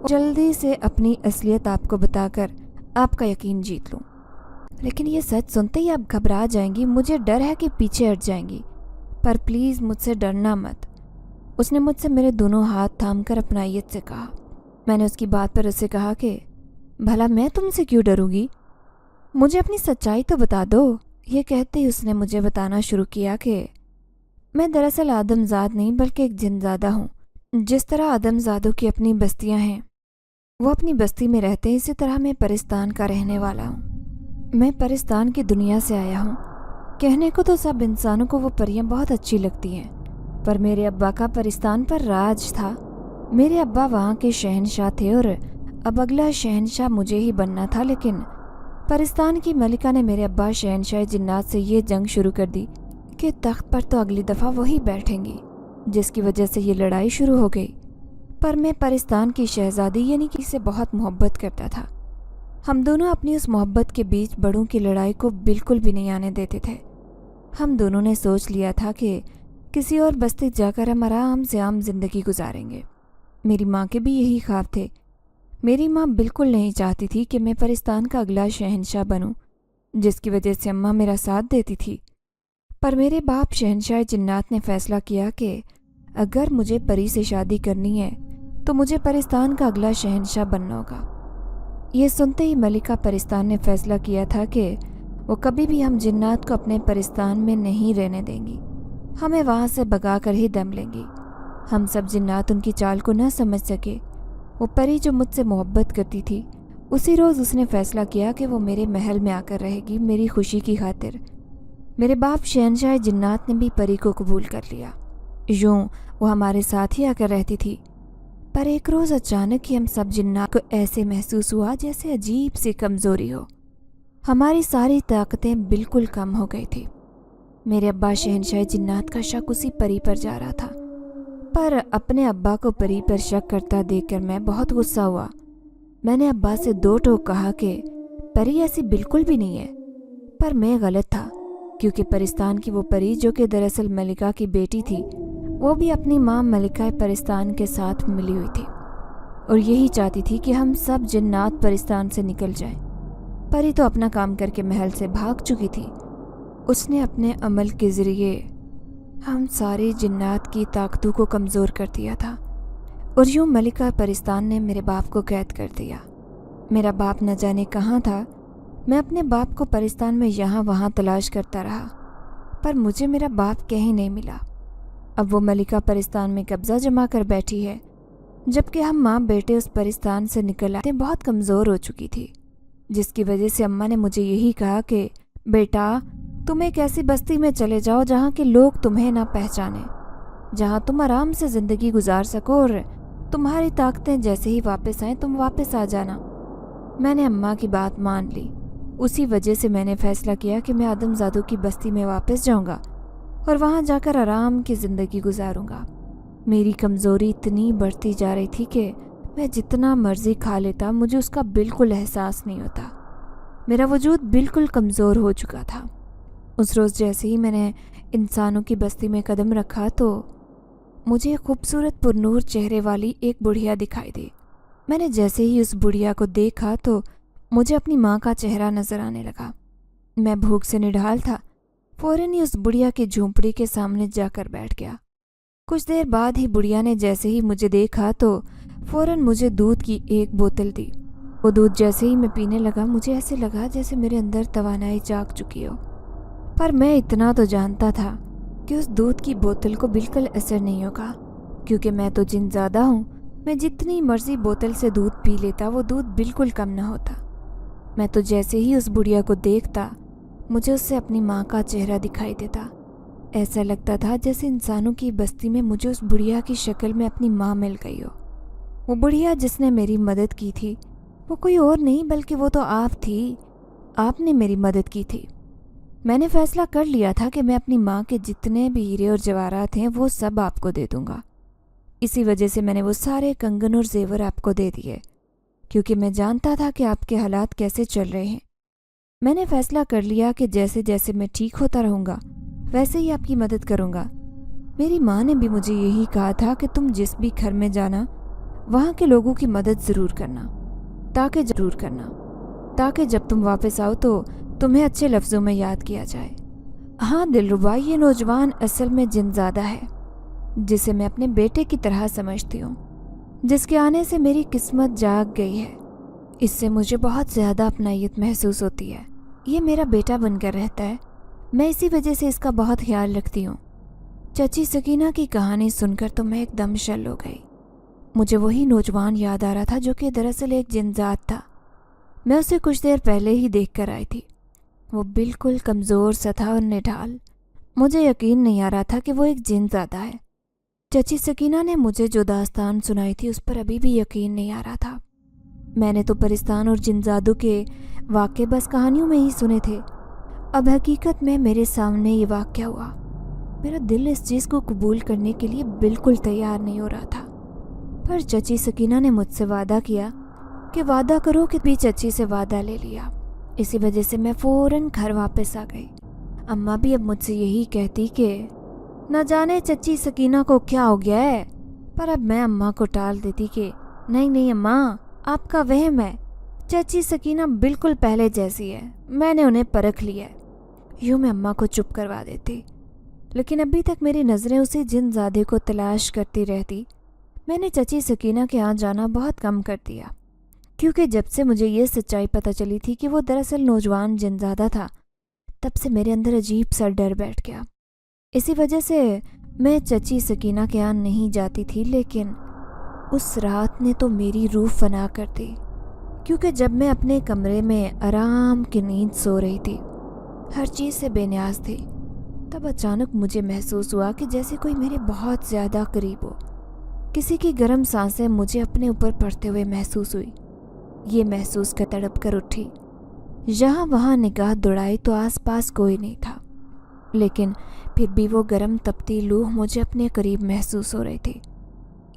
جلدی سے اپنی اصلیت آپ کو بتا کر آپ کا یقین جیت لوں، لیکن یہ سچ سنتے ہی آپ گھبرا جائیں گی۔ مجھے ڈر ہے کہ پیچھے ہٹ جائیں گی، پر پلیز مجھ سے ڈرنا مت۔ اس نے مجھ سے میرے دونوں ہاتھ تھام کر اپنائیت سے کہا۔ میں نے اس کی بات پر اسے کہا کہ بھلا میں تم سے کیوں ڈروں گی؟ مجھے اپنی سچائی تو بتا دو۔ یہ کہتے ہی اس نے مجھے بتانا شروع کیا کہ میں دراصل آدم زاد نہیں بلکہ ایک جن زادہ ہوں۔ جس طرح آدم زادوں کی اپنی بستیاں ہیں، وہ اپنی بستی میں رہتے ہیں، اسی طرح میں پرستان کا رہنے والا ہوں۔ میں پرستان کی دنیا سے آیا ہوں۔ کہنے کو تو سب انسانوں کو وہ پریاں بہت اچھی لگتی ہیں، پر میرے ابا کا پرستان پر راج تھا۔ میرے ابا وہاں کے شہنشاہ تھے اور اب اگلا شہنشاہ مجھے ہی بننا تھا، لیکن پرستان کی ملکہ نے میرے ابا شہنشاہ جنات سے یہ جنگ شروع کر دی कि तख्त पर तो अगली दफ़ा वही बैठेंगी जिसकी वजह से ये लड़ाई शुरू हो गई। पर मैं परिस्तान की शहज़ादी यानी कि से बहुत मोहब्बत करता था। हम दोनों अपनी उस मोहब्बत के बीच बड़ों की लड़ाई को बिल्कुल भी नहीं आने देते थे। हम दोनों ने सोच लिया था कि किसी और बस्ती जाकर हम आराम से आम जिंदगी गुजारेंगे। मेरी माँ के भी यही ख्वाब थे। मेरी माँ बिल्कुल नहीं चाहती थी कि मैं परिस्तान का अगला शहंशाह बनूं, जिसकी वजह से अम्मा मेरा साथ देती थी। पर मेरे बाप शहंशाह जिन्नात ने फैसला किया कि अगर मुझे परी से शादी करनी है तो मुझे परिस्तान का अगला शहंशाह बनना होगा। ये सुनते ही मलिका परिस्तान ने फैसला किया था कि वो कभी भी हम जिन्नात को अपने परिस्तान में नहीं रहने देंगी, हमें वहाँ से भगा कर ही दम लेंगी। हम सब जिन्नात उनकी चाल को न समझ सके। वो परी जो मुझसे मोहब्बत करती थी, उसी रोज़ उसने फैसला किया कि वो मेरे महल में आकर रहेगी मेरी खुशी की खातिर। मेरे बाप शहंशाह जिन्नात ने भी परी को कबूल कर लिया। यूँ वो हमारे साथ ही आकर रहती थी। पर एक रोज़ अचानक ही हम सब जिन्नात को ऐसे महसूस हुआ जैसे अजीब सी कमज़ोरी हो। हमारी सारी ताकतें बिल्कुल कम हो गई थी। मेरे अब्बा शहंशाह जिन्नात का शक उसी परी पर जा रहा था। पर अपने अब्बा को परी पर शक करता देखकर मैं बहुत गुस्सा हुआ। मैंने अब्बा से दो टोक कहा कि परी ऐसी बिल्कुल भी नहीं है। पर मैं गलत था, क्योंकि परिस्तान की वो परी जो कि दरअसल मलिका की बेटी थी, वो भी अपनी माँ मलिका परिस्तान के साथ मिली हुई थी और यही चाहती थी कि हम सब जिन्नात परिस्तान से निकल जाएं। परी तो अपना काम करके महल से भाग चुकी थी। उसने अपने अमल के ज़रिए हम सारे जिन्नात की ताकतों को कमज़ोर कर दिया था और यूँ मलिका परिस्तान ने मेरे बाप को कैद कर दिया। मेरा बाप न जाने कहाँ था। मैं अपने बाप को परिस्तान में यहाँ वहाँ तलाश करता रहा, पर मुझे मेरा बाप कहीं नहीं मिला। अब वो मलिका परिस्तान में कब्ज़ा जमा कर बैठी है, जबकि हम माँ बेटे उस परिस्तान से निकल आते बहुत कमज़ोर हो चुकी थी, जिसकी वजह से अम्मा ने मुझे यही कहा कि बेटा, तुम एक ऐसी बस्ती में चले जाओ जहाँ के लोग तुम्हें ना पहचाने, जहाँ तुम आराम से ज़िंदगी गुजार सको और तुम्हारी ताकतें जैसे ही वापस आएँ तुम वापस आ जाना। मैंने अम्मा की बात मान ली। उसी वजह से मैंने फ़ैसला किया कि मैं आदमज़ादों की बस्ती में वापस जाऊँगा और वहाँ जाकर आराम की ज़िंदगी गुजारूँगा। मेरी कमज़ोरी इतनी बढ़ती जा रही थी कि मैं जितना मर्ज़ी खा लेता मुझे उसका बिल्कुल एहसास नहीं होता। मेरा वजूद बिल्कुल कमज़ोर हो चुका था। उस रोज़ जैसे ही मैंने इंसानों की बस्ती में कदम रखा तो मुझे खूबसूरत पुरनूर चेहरे वाली एक बुढ़िया दिखाई दी। मैंने जैसे ही उस बुढ़िया को देखा तो मुझे अपनी माँ का चेहरा नज़र आने लगा। मैं भूख से निढाल था। फ़ौरन ही उस बुढ़िया की झोंपड़ी के सामने जाकर बैठ गया। कुछ देर बाद ही बुढ़िया ने जैसे ही मुझे देखा तो फ़ौरन मुझे दूध की एक बोतल दी। वो दूध जैसे ही मैं पीने लगा मुझे ऐसे लगा जैसे मेरे अंदर तवानाई जाग चुकी हो। पर मैं इतना तो जानता था कि उस दूध की बोतल को बिल्कुल असर नहीं होगा, क्योंकि मैं तो जिनज़ादा हूँ। मैं जितनी मर्ज़ी बोतल से दूध पी लेता वो दूध बिल्कुल कम ना होता। मैं तो जैसे ही उस बुढ़िया को देखता मुझे उससे अपनी माँ का चेहरा दिखाई देता। ऐसा लगता था जैसे इंसानों की बस्ती में मुझे उस बुढ़िया की शक्ल में अपनी माँ मिल गई हो। वो बुढ़िया जिसने मेरी मदद की थी वो कोई और नहीं बल्कि वो तो आप थी। आपने मेरी मदद की थी। मैंने फैसला कर लिया था कि मैं अपनी माँ के जितने भी हीरे और जवाहरात हैं वो सब आपको दे दूँगा। इसी वजह से मैंने वो सारे कंगन और जेवर आपको दे दिए, क्योंकि मैं जानता था कि आपके हालात कैसे चल रहे हैं। मैंने फैसला कर लिया कि जैसे जैसे मैं ठीक होता रहूँगा वैसे ही आपकी मदद करूँगा। मेरी माँ ने भी मुझे यही कहा था कि तुम जिस भी घर में जाना वहाँ के लोगों की मदद ज़रूर करना, ताकि जब तुम वापस आओ तो तुम्हें अच्छे लफ्ज़ों में याद किया जाए। हाँ दिलरुबा, ये नौजवान असल में जिनज़ादा है, जिसे मैं अपने बेटे की तरह समझती हूँ, जिसके आने से मेरी किस्मत जाग गई है। इससे मुझे बहुत ज़्यादा अपनायत महसूस होती है। ये मेरा बेटा बनकर रहता है। मैं इसी वजह से इसका बहुत ख्याल रखती हूँ। चाची सकीना की कहानी सुनकर तो मैं एकदम शल हो गई। मुझे वही नौजवान याद आ रहा था जो कि दरअसल एक जिनजात था। मैं उसे कुछ देर पहले ही देख कर आई थी। वो बिल्कुल कमज़ोर सा था और निढाल। मुझे यकीन नहीं आ रहा था कि वो एक जिनज़ादा है। चाची सकीना ने मुझे जो दास्तान सुनाई थी उस पर अभी भी यकीन नहीं आ रहा था। मैंने तो परिस्तान और जिनज़ादों के वाक़े बस कहानियों में ही सुने थे। अब हकीकत में मेरे सामने ये वाक़या हुआ। मेरा दिल इस चीज़ को कबूल करने के लिए बिल्कुल तैयार नहीं हो रहा था। पर चची सकीना ने मुझसे वादा किया कि वादा करो कि भी चची से वादा ले लिया। इसी वजह से मैं फ़ौरन घर वापस आ गई। अम्मा भी अब मुझसे यही कहती कि न जाने चची सकीना को क्या हो गया है, पर अब मैं अम्मा को टाल देती कि नहीं नहीं अम्मा, आपका वहम है, चची सकीना बिल्कुल पहले जैसी है, मैंने उन्हें परख लिया है। यूँ मैं अम्मा को चुप करवा देती, लेकिन अभी तक मेरी नज़रें उसी जिनज़ादे को तलाश करती रहती। मैंने चची सकीना के यहाँ जाना बहुत कम कर दिया, क्योंकि जब से मुझे ये सच्चाई पता चली थी कि वो दरअसल नौजवान जिनज़ादा था, तब से मेरे अंदर अजीब सा डर बैठ गया। इसी वजह से मैं चची सकीना के यहाँ नहीं जाती थी। लेकिन उस रात ने तो मेरी रूह फना कर दी, क्योंकि जब मैं अपने कमरे में आराम की नींद सो रही थी, हर चीज़ से बेनियाज थी, तब अचानक मुझे महसूस हुआ कि जैसे कोई मेरे बहुत ज़्यादा करीब हो। किसी की गर्म सांसें मुझे अपने ऊपर पड़ते हुए महसूस हुई। ये महसूस कर तड़प कर उठी। यहाँ वहाँ निगाह दौड़ाई तो आसपास कोई नहीं था, लेकिन फिर भी वो गर्म तपती लू मुझे अपने करीब महसूस हो रही थी।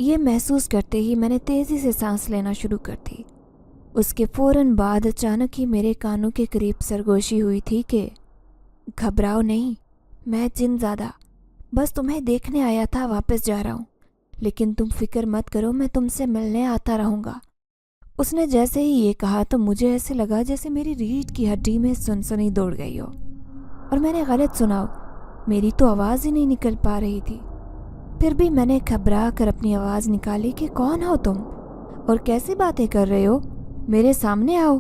ये महसूस करते ही मैंने तेज़ी से सांस लेना शुरू कर दी। उसके फ़ौरन बाद अचानक ही मेरे कानों के करीब सरगोशी हुई थी कि घबराओ नहीं, मैं जिनज़ादा बस तुम्हें देखने आया था, वापस जा रहा हूँ, लेकिन तुम फिक्र मत करो, मैं तुमसे मिलने आता रहूँगा। उसने जैसे ही ये कहा तो मुझे ऐसे लगा जैसे मेरी रीढ़ की हड्डी में सनसनी दौड़ गई हो, और मैंने गलत सुना हो, मेरी तो आवाज़ ही नहीं निकल पा रही थी। फिर भी मैंने घबरा कर अपनी आवाज़ निकाली कि कौन हो तुम और कैसी बातें कर रहे हो, मेरे सामने आओ।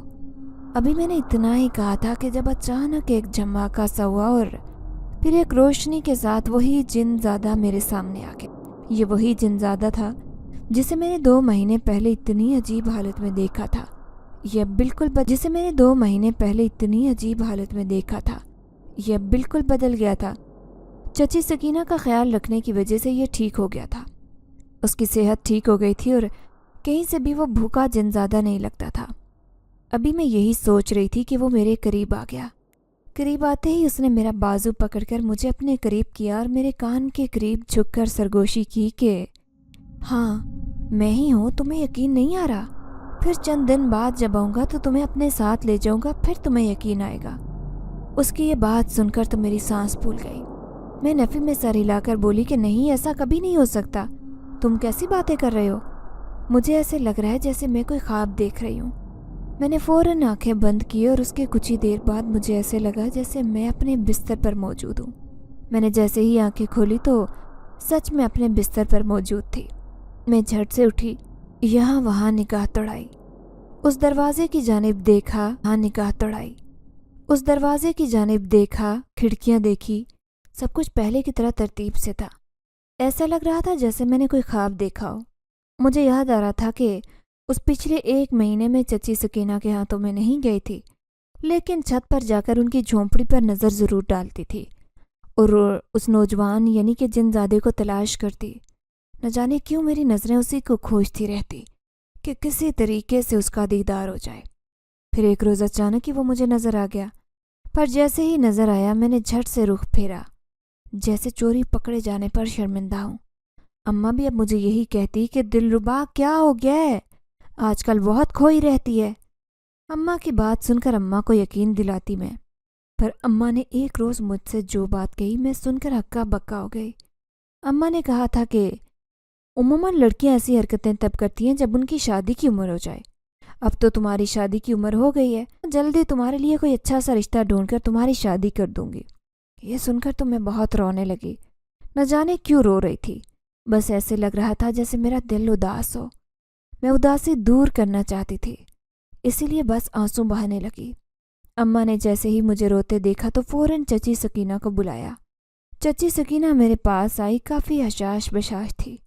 अभी मैंने इतना ही कहा था कि जब अचानक एक झमाका सा हुआ और फिर एक रोशनी के साथ वही जिनज़ादा मेरे सामने आ गया। ये वही जिनज़ादा था जिसे मैंने 2 महीने पहले इतनी अजीब हालत में देखा था। यह बिल्कुल जिसे मैंने 2 महीने पहले इतनी अजीब हालत में देखा था, यह बिल्कुल बदल गया था। चची सकीना का ख्याल रखने की वजह से ये ठीक हो गया था। उसकी सेहत ठीक हो गई थी और कहीं से भी वो भूखा जिनज़ादा नहीं लगता था। अभी मैं यही सोच रही थी कि वो मेरे करीब आ गया। करीब आते ही उसने मेरा बाजू पकड़कर मुझे अपने करीब किया और मेरे कान के करीब झुककर सरगोशी की कि हाँ, मैं ही हूँ, तुम्हें यकीन नहीं आ रहा? फिर चंद दिन बाद जब आऊँगा तो तुम्हें अपने साथ ले जाऊँगा, फिर तुम्हें यकीन आएगा। उसकी ये बात सुनकर तो मेरी सांस फूल गई। मैं नफ़ी में सर हिलाकर बोली कि नहीं, ऐसा कभी नहीं हो सकता, तुम कैसी बातें कर रहे हो? मुझे ऐसे लग रहा है जैसे मैं कोई ख्वाब देख रही हूँ। मैंने फ़ौरन आंखें बंद की और उसके कुछ ही देर बाद मुझे ऐसे लगा जैसे मैं अपने बिस्तर पर मौजूद हूँ। मैंने जैसे ही आंखें खोली तो सच में अपने बिस्तर पर मौजूद थी। मैं झट से उठी, यहाँ वहाँ निगाह दौड़ाई, उस दरवाजे की जानिब देखा, हाँ निगाह दौड़ाई, उस दरवाजे की जानिब देखा, खिड़कियाँ देखी, सब कुछ पहले की तरह तरतीब से था। ऐसा लग रहा था जैसे मैंने कोई ख्वाब देखा हो। मुझे याद आ रहा था कि उस पिछले 1 महीने में चची सकीना के हाथों में नहीं गई थी, लेकिन छत पर जाकर उनकी झोंपड़ी पर नज़र ज़रूर डालती थी और उस नौजवान यानी कि जिनज़ादे को तलाश करती। न जाने क्यों मेरी नज़रें उसी को खोजती रहती कि किसी तरीके से उसका दीदार हो जाए। फिर एक रोज़ अचानक ही वो मुझे नज़र आ गया, पर जैसे ही नज़र आया मैंने झट से रुख फेरा, जैसे चोरी पकड़े जाने पर शर्मिंदा हूँ। अम्मा भी अब मुझे यही कहती कि दिलरुबा क्या हो गया है, आजकल बहुत खोई रहती है। अम्मा की बात सुनकर अम्मा को यकीन दिलाती मैं, पर अम्मा ने एक रोज़ मुझसे जो बात कही मैं सुनकर हक्का बक्का हो गई। अम्मा ने कहा था कि उम्मूमन लड़कियां ऐसी हरकतें तब करती हैं जब उनकी शादी की उम्र हो जाए। अब तो तुम्हारी शादी की उम्र हो गई है, जल्दी तुम्हारे लिए कोई अच्छा सा रिश्ता ढूंढकर तुम्हारी शादी कर दूंगी। ये सुनकर तो मैं बहुत रोने लगी। न जाने क्यों रो रही थी, बस ऐसे लग रहा था जैसे मेरा दिल उदास हो। मैं उदासी दूर करना चाहती थी, इसीलिए बस आंसू बहाने लगी। अम्मा ने जैसे ही मुझे रोते देखा तो फ़ौरन चची सकीना को बुलाया। चची सकीना मेरे पास आई, काफ़ी हशाश बशाश थी।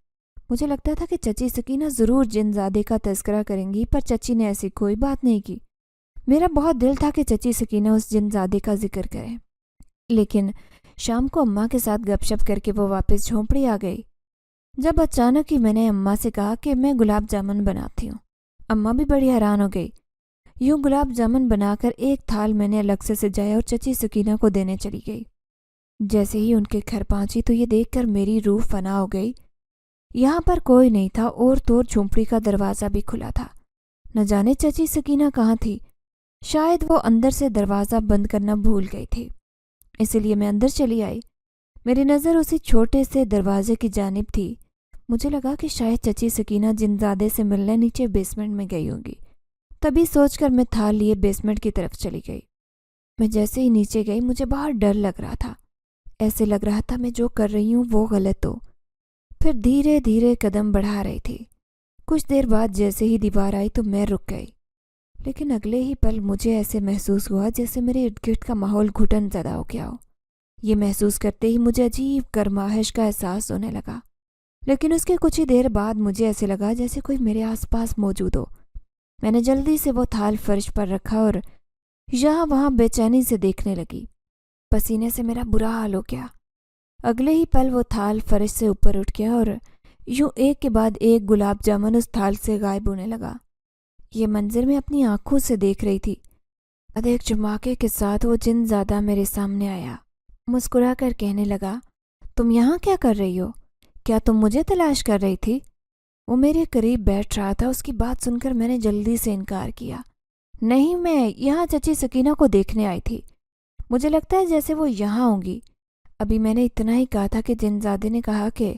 मुझे लगता था कि चची सकीना ज़रूर जिनज़ादे का तज़किरा करेंगी, पर चची ने ऐसी कोई बात नहीं की। मेरा बहुत दिल था कि चची सकीना उस जिनज़ादे का जिक्र करें, लेकिन शाम को अम्मा के साथ गपशप करके वो वापस झोंपड़ी आ गई। जब अचानक ही मैंने अम्मा से कहा कि मैं गुलाब जामुन बनाती हूँ, अम्मा भी बड़ी हैरान हो गई। यूँ गुलाब जामुन बनाकर एक थाल मैंने अलग से सजाया और चची सकीना को देने चली गई। جیسے ہی ان کے گھر پہنچی تو یہ دیکھ کر میری روح فنا ہو گئی۔ یہاں پر کوئی نہیں تھا اور تو جھونپڑی کا دروازہ بھی کھلا تھا۔ نہ جانے چچی سکینہ کہاں تھی، شاید وہ اندر سے دروازہ بند کرنا بھول گئی تھی، اسی لیے میں اندر چلی آئی۔ میری نظر اسی چھوٹے سے دروازے کی جانب تھی۔ مجھے لگا کہ شاید چچی سکینہ جنزادے سے ملنے نیچے بیسمنٹ میں گئی ہوگی، تبھی سوچ کر میں تھال لیے بیسمنٹ کی طرف چلی گئی۔ میں جیسے ہی نیچے گئی مجھے باہر ڈر لگ رہا تھا، ایسے لگ رہا تھا میں جو کر رہی ہوں وہ غلط ہو۔ پھر دھیرے دھیرے قدم بڑھا رہی تھی۔ کچھ دیر بعد جیسے ہی دیوار آئی تو میں رک گئی، لیکن اگلے ہی پل مجھے ایسے محسوس ہوا جیسے میرے ارد گرد کا ماحول گھٹن زدہ ہو گیا ہو۔ یہ محسوس کرتے ہی مجھے عجیب گرماہٹ کا احساس ہونے لگا، لیکن اس کے کچھ ہی دیر بعد مجھے ایسے لگا جیسے کوئی میرے آس پاس موجود ہو۔ میں نے جلدی سے وہ تھال فرش پر رکھا اور یہاں وہاں بے چینی سے دیکھنے لگی۔ پسینے سے میرا برا حال ہو گیا۔ اگلے ہی پل وہ تھال فرش سے اوپر اٹھ گیا اور یوں ایک کے بعد ایک گلاب جامن اس تھال سے غائب ہونے لگا۔ یہ منظر میں اپنی آنکھوں سے دیکھ رہی تھی۔ ادھیک جھماکے کے ساتھ وہ جن زیادہ میرے سامنے آیا، مسکرا کر کہنے لگا، تم یہاں کیا کر رہی ہو؟ کیا تم مجھے تلاش کر رہی تھی؟ وہ میرے قریب بیٹھ رہا تھا۔ اس کی بات سن کر میں نے جلدی سے انکار کیا، نہیں، میں یہاں چچی سکینہ کو دیکھنے آئی تھی۔ مجھے لگتا ہے جیسے وہ یہاں ہوں گی۔ ابھی میں نے اتنا ہی کہا تھا کہ جنزادے نے کہا کہ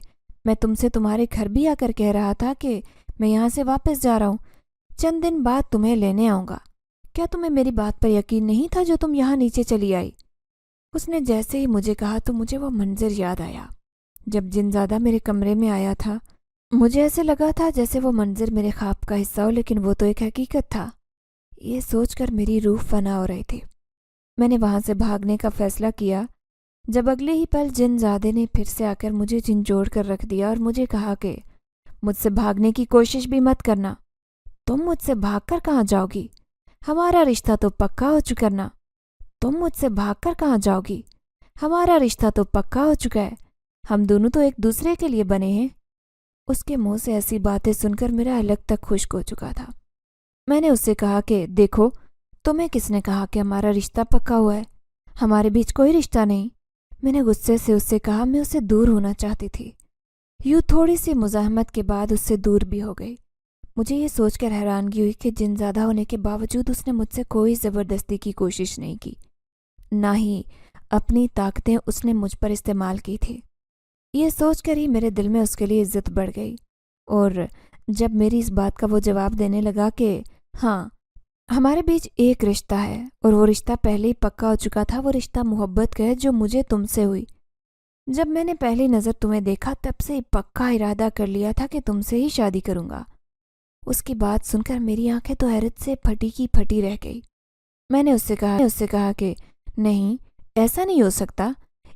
میں تم سے تمہارے گھر بھی آ کر کہہ رہا تھا کہ میں یہاں سے واپس جا رہا ہوں، چند دن بعد تمہیں لینے آؤں گا۔ کیا تمہیں میری بات پر یقین نہیں تھا جو تم یہاں نیچے چلی آئی؟ اس نے جیسے ہی مجھے کہا تو مجھے وہ منظر یاد آیا جب جنزادہ میرے کمرے میں آیا تھا۔ مجھے ایسے لگا تھا جیسے وہ منظر میرے خواب کا حصہ ہو، لیکن وہ تو ایک حقیقت تھا۔ یہ سوچ کر میری روح فنا ہو رہی تھی۔ میں نے وہاں سے بھاگنے کا فیصلہ کیا جب اگلے ہی پل جنزادے نے پھر سے آ کر مجھے جھنجھوڑ کر رکھ دیا اور مجھے کہا کہ مجھ سے بھاگنے کی کوشش بھی مت کرنا۔ تم مجھ سے بھاگ کر کہاں جاؤ گی؟ ہمارا رشتہ تو پکا ہو چکا نا۔ تم مجھ سے بھاگ کر کہاں جاؤ گی؟ ہمارا رشتہ تو پکا ہو چکا ہے، ہم دونوں تو ایک دوسرے کے لیے بنے ہیں۔ اس کے منہ سے ایسی باتیں سن کر میرا الگ تک خشک ہو چکا تھا۔ میں نے اس سے کہا کہ دیکھو، تمہیں کس نے کہا کہ ہمارا رشتہ پکا ہوا ہے؟ ہمارے بیچ کوئی رشتہ نہیں۔ میں نے غصے سے اس سے کہا، میں اسے دور ہونا چاہتی تھی۔ یوں تھوڑی سی مزاحمت کے بعد اس سے دور بھی ہو گئی۔ مجھے یہ سوچ کر حیرانگی ہوئی کہ جنزادہ ہونے کے باوجود اس نے مجھ سے کوئی زبردستی کی کوشش نہیں کی، نہ ہی اپنی طاقتیں اس نے مجھ پر استعمال کی تھی۔ یہ سوچ کر ہی میرے دل میں اس کے لیے عزت بڑھ گئی، اور جب میری اس بات کا وہ جواب دینے لگا کہ ہاں، ہمارے بیچ ایک رشتہ ہے اور وہ رشتہ پہلے ہی پکا ہو چکا تھا، وہ رشتہ محبت کا ہے جو مجھے تم سے ہوئی۔ جب میں نے پہلی نظر تمہیں دیکھا تب سے پکا ارادہ کر لیا تھا کہ تم سے ہی شادی کروں گا۔ اس کی بات سن کر میری آنکھیں تو حیرت سے پھٹی کی پھٹی رہ گئی۔ میں نے اس سے کہا کہ نہیں، ایسا نہیں ہو سکتا،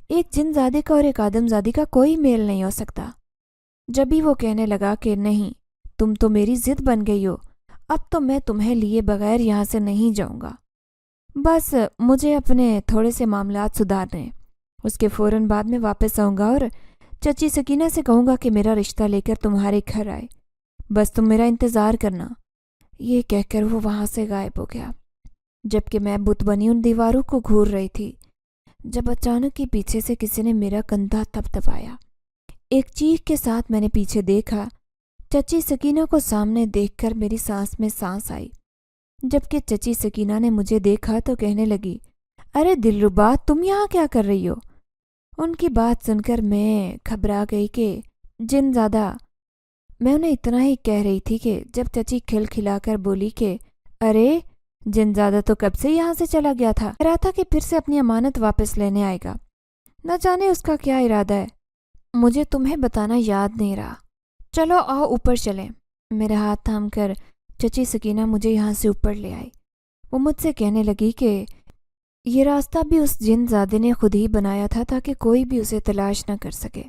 ایک جنزادے کا اور ایک آدم زادی کا کوئی میل نہیں ہو سکتا۔ جب ہی وہ کہنے لگا کہ نہیں، تم تو میری ضد بن گئی ہو، اب تو میں تمہیں لیے بغیر یہاں سے نہیں جاؤں گا۔ بس مجھے اپنے تھوڑے سے معاملات سدھارنے ہیں، اس کے فوراً بعد میں واپس آؤں گا اور چچی سکینہ سے کہوں گا کہ میرا رشتہ لے کر تمہارے گھر آئے، بس تم میرا انتظار کرنا۔ یہ کہہ کر وہ وہاں سے غائب ہو گیا، جبکہ میں بت بنی ان دیواروں کو گھور رہی تھی جب اچانک ہی پیچھے سے کسی نے میرا کندھا تھپتھپایا۔ ایک چیخ کے ساتھ میں نے پیچھے دیکھا۔ چچی سکینہ کو سامنے دیکھ کر میری سانس میں سانس آئی، جبکہ چچی سکینہ نے مجھے دیکھا تو کہنے لگی، ارے دلربا، تم یہاں کیا کر رہی ہو؟ ان کی بات سن کر میں گھبرا گئی کہ جنزادہ۔ میں انہیں اتنا ہی کہہ رہی تھی کہ جب چچی کھل کھلا کر بولی کہ ارے جنزادہ تو کب سے یہاں سے چلا گیا تھا، کہہ رہا تھا کہ پھر سے اپنی امانت واپس لینے آئے گا، نہ جانے اس کا کیا ارادہ ہے، مجھے تمہیں بتانا یاد نہیں رہا۔ چلو آؤ اوپر چلیں۔ میرا ہاتھ تھام کر چچی سکینہ مجھے یہاں سے اوپر لے آئی۔ وہ مجھ سے کہنے لگی کہ یہ راستہ بھی اس جنزادے نے خود ہی بنایا تھا تاکہ کوئی بھی اسے تلاش نہ کر سکے۔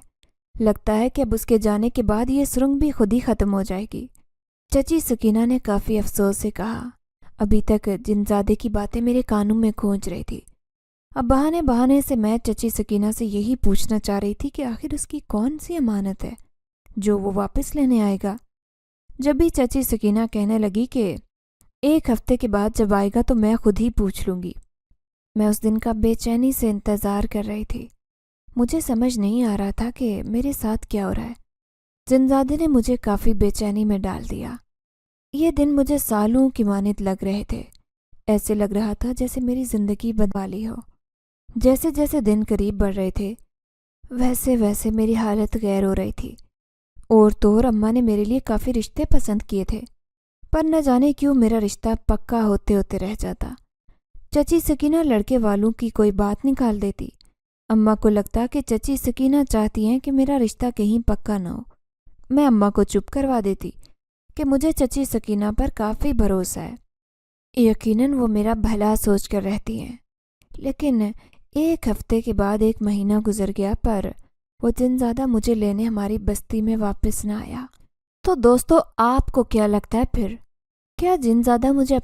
لگتا ہے کہ اب اس کے جانے کے بعد یہ سرنگ بھی خود ہی ختم ہو جائے گی۔ چچی سکینہ نے کافی افسوس سے کہا۔ ابھی تک جنزادے کی باتیں میرے کانوں میں گونج رہی تھی۔ اب بہانے بہانے سے میں چچی سکینہ سے یہی پوچھنا چاہ رہی تھی کہ آخر اس کی کون سی امانت ہے جو وہ واپس لینے آئے گا۔ جب بھی چچی سکینہ کہنے لگی کہ ایک ہفتے کے بعد جب آئے گا تو میں خود ہی پوچھ لوں گی، میں اس دن کا بے چینی سے انتظار کر رہی تھی۔ مجھے سمجھ نہیں آ رہا تھا کہ میرے ساتھ کیا ہو رہا ہے۔ جنزادے نے مجھے کافی بے چینی میں ڈال دیا۔ یہ دن مجھے سالوں کی مانند لگ رہے تھے۔ ایسے لگ رہا تھا جیسے میری زندگی بدوالی ہو۔ جیسے جیسے دن قریب بڑھ رہے تھے ویسے ویسے میری حالت غیر ہو رہی تھی۔ اور تو اور اماں نے میرے لیے کافی رشتے پسند کیے تھے، پر نہ جانے کیوں میرا رشتہ پکا ہوتے ہوتے رہ جاتا۔ چچی سکینہ لڑکے والوں کی کوئی بات نکال دیتی۔ اماں کو لگتا کہ چچی سکینہ چاہتی ہیں کہ میرا رشتہ کہیں پکا نہ ہو۔ میں اماں کو چپ کروا دیتی کہ مجھے چچی سکینہ پر کافی بھروسہ ہے، یقیناً وہ میرا بھلا سوچ کر رہتی ہیں۔ لیکن ایک ہفتے کے بعد 1 مہینہ گزر گیا، پر وہ جنزادہ مجھے لینے ہماری بستی میں واپس نہ آیا۔ تو دوستو، آپ کو کیا لگتا ہے پھر؟ کیا جنزادہ مجھے اپنی